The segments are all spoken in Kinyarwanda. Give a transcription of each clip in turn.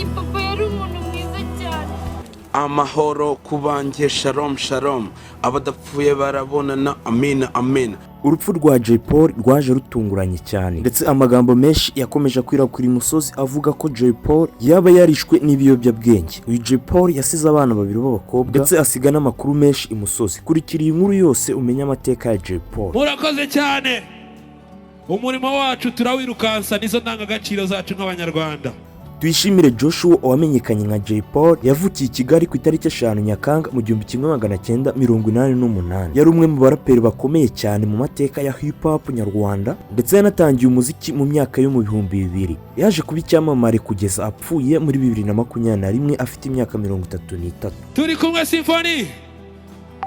kandi papa yari umuntu mwiza cyane. Amahoro kubanjye, shalom shalom, abadapfuye barabonana, amina amina. Urupfu rwa Jay Polly rwaje rutunguranye cyane, ndetse amagambo menshi yakomeje kwirakwira imusozi avuga ko Jay Polly yaba yarishwe n'ibiyobyabwenge. Uyu Jay Polly yasize abana babiri b'abakobwa ndetse asiga n'amakuru menshi imusozi. Kurikira iyi nkuru yose umenye amateka ya Jay Polly. Murakoze cyane, umurimo wacu turawirukansa, nizo ndangagaciro zacu nk'abanyarwanda. Tuyishimire Joshua wamenyekanye nka Jay Polly yavukiye i Kigali ku itariki 5 Nyakanga mu 1988. Yari umwe mu baraperi bakomeye cyane mu mateka ya hip hop nyarwanda, ndetse yanatangiye umuziki mu myaka yo mu 2000. Yaje kuba icyamamare kugeza apfuye muri 2021 afite imyaka 33. Turi kumwe Symphony,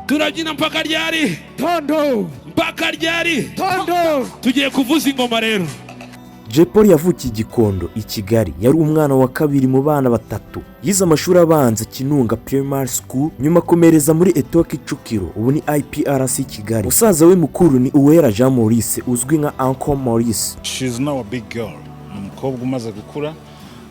turabyina mpaka ryari tondo, mpaka ryari tondo, tugiye kuvuza ingoma rero. Jay Polly yavukiye i Gikondo i Kigali. Yari umwana wa kabiri mu bana batatu. Yize amashuri abanza Kinunga Primary School, nyuma akomereza muri Etoki Kicukiro, ubu ni IPRC Kigali. Musaza we mukuru ni Uwera Jean Maurice uzwi nka Uncle Maurice. She's now a big girl. Umukobwa umaze gukura,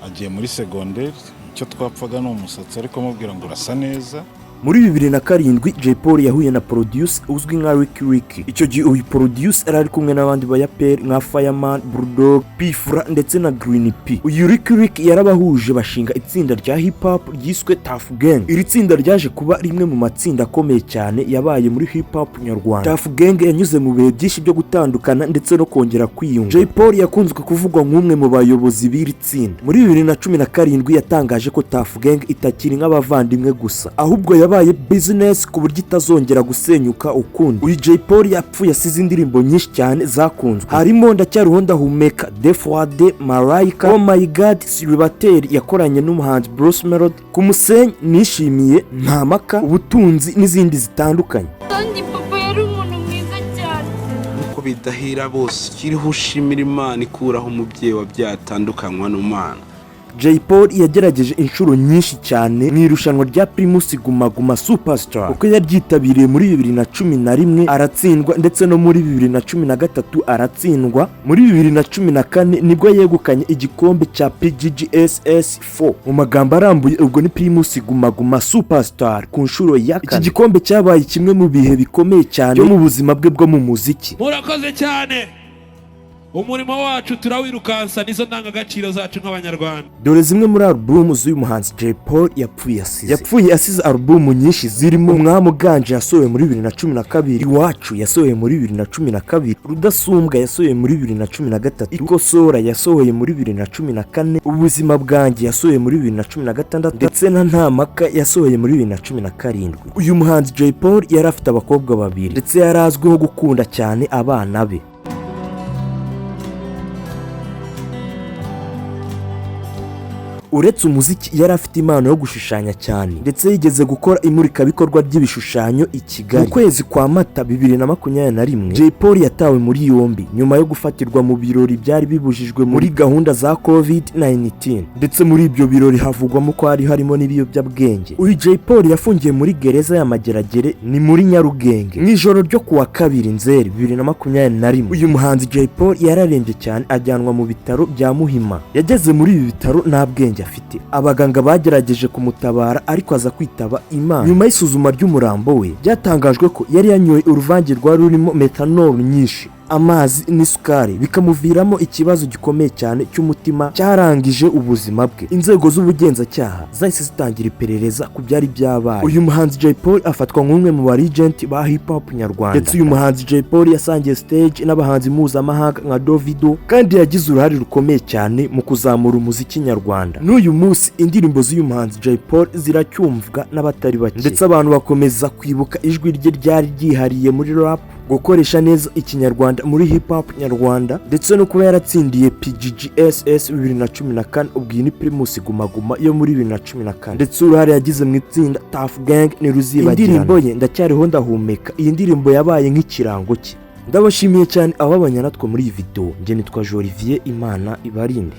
agiye muri secondaire. Icyo twapfaga no umusatsi ariko mubwira ngo urasa neza. Muri 2007 Jay Polly yahuye na producer uzwi nka Ricky. Icyo gihe uyu producer ari kumwe n'abandi bayaperi nka Fireman, Bulldog, Pfra ndetse na Green P. Uyu Ricky yarabahuje bashinga itsinda rya hip hop ryiswe Tough Gang. Iri tsinda ryaje kuba rimwe mu matsinda akomeye cyane yabaye muri hip hop nyarwanda. Tough Gang yanyuze mu bihe byinshi byo gutandukana ndetse no kongera kwiyunga. Jay Polly yakunzwe kuvugwa nk'umwe mu bayobozi b'iri tsinda. Muri 2017 yatangaje ko Tough Gang itakiri nk'abavandimwe gusa, ahubwo yabaye business ku buryo itazongera gusenyuka ukundi. Uyu Jay Polly yapfuye asize indirimbo nyinshi cyane zakunzwe, harimo Ndacyariho Ndahumeka, Defwade, Malaika, Oh My God, Siribateri yakoranye n'umuhanzi Bruce Melody, Ku Musenyi, Nishimiye, Ntamaka, Ubutunzi n'izindi zitandukanye. Kandi papa yari umuntu mwiza cyane. Nuko bidahira bose, kiriho ushimira Imana ikuraho umubyeyi wabyatandukanywa n'umwana. Jay Polly yagerageje inshuro nyinshi cyane mu irushanwa rya Primus Guma Guma Superstar, uko yaryitabiriye muri 2011 aratsindwa, ndetse no muri 2013 aratsindwa. Muri 2014 nibwo yegukanye igikombe cya PGGSS4. Mu magambo arambuye, ubwo ni Primus Guma Guma Superstar ku nshuro ya 4. Iki gikombe cyabaye kimwe mu bihe bikomeye cyane mu buzima bwe bwo mu muziki. Murakoze cyane, umurimo wacu turawirukansa, nizo ndangagaciro zacu nk'abanyarwanda. Dore zimwe muri album z'uyu muhanzi Jay Polly yapfuye asize album nyinshi zirimo Umwami Uganje yasohoye muri 2012, Iwacu yasohoye muri 2012, Rudasumbwa yasohoye muri 2013, Ikosora yasohoye muri 2014, Ubuzima Bwanjye yasohoye muri 2016, ndetse na Ntamaka yasohoye muri 2017. Uyu muhanzi Jay Polly yari afite abakobwa babiri, ndetse yari azwiho gukunda cyane abana be. Uretse umuziki yari afite impano yo gushushanya cyane, ndetse yigeze gukora imurikabikorwa ry'ibishushanyo i Kigali. Mu kwezi kwa Mata 2021 Jay Polly yatawe muri yombi nyuma yo gufatirwa mu birori byari bibujijwe muri gahunda za COVID-19, ndetse muri ibyo birori havugwamo ko harimo n'ibiyobyabwenge. Uyu Jay Polly yafungiye muri gereza ya Mageragere ni muri Nyarugenge mu ijoro ryo kuwa 2 Nzeri 2021. Uyu muhanzi Jay Polly yararembye cyane ajyanwa mu bitaro bya Muhima. Yageze muri ibi bitaro nta bwenge afite. Abaganga bagerageje kumutabara ariko aza kwitaba Imana. Nyuma y'isuzuma ry'umurambo we byatangajwe ko yari yanyoye uruvange rwa rurimo methanol nyinshi, amazi n'isukari, bikamuviramo ikibazo gikomeye cyane cy'umutima cyarangije ubuzima bwe. Inzego z'ubugenzacyaha zahise zitangira iperereza ku byari byabaye. Uyu muhanzi Jay Polly afatwa nk'umwe mu barigenti ba hip hop nyarwanda, ndetse uyu muhanzi Jay Polly yasangiye stage n'abahanzi mpuzamahanga nka Davido, kandi yagize uruhare rukomeye cyane mu kuzamura umuziki nyarwanda. N'uyu munsi indirimbo z'uyu muhanzi Jay Polly ziracyumvwa n'abatari bake, ndetse abantu bakomeza kwibuka ijwi rye ryari ryihariye muri rap, gukoresha neza ikinyarwanda muri hip hop nyarwanda, ndetse no kuba yaratsindiye PGGSS 2014, ubwo ni Primus Guma Guma yo muri 2014, ndetse uruhare yagize mu itsinda Tough Gang ni ruzibagirana. Indirimbo ye Ndacyariho Ndahumeka, iyi ndirimbo yabaye nk'ikirango cye. Ndabashimiye cyane ababanya natwe muri iyi video. Nje nitwa Olivier, Imana ibarinde.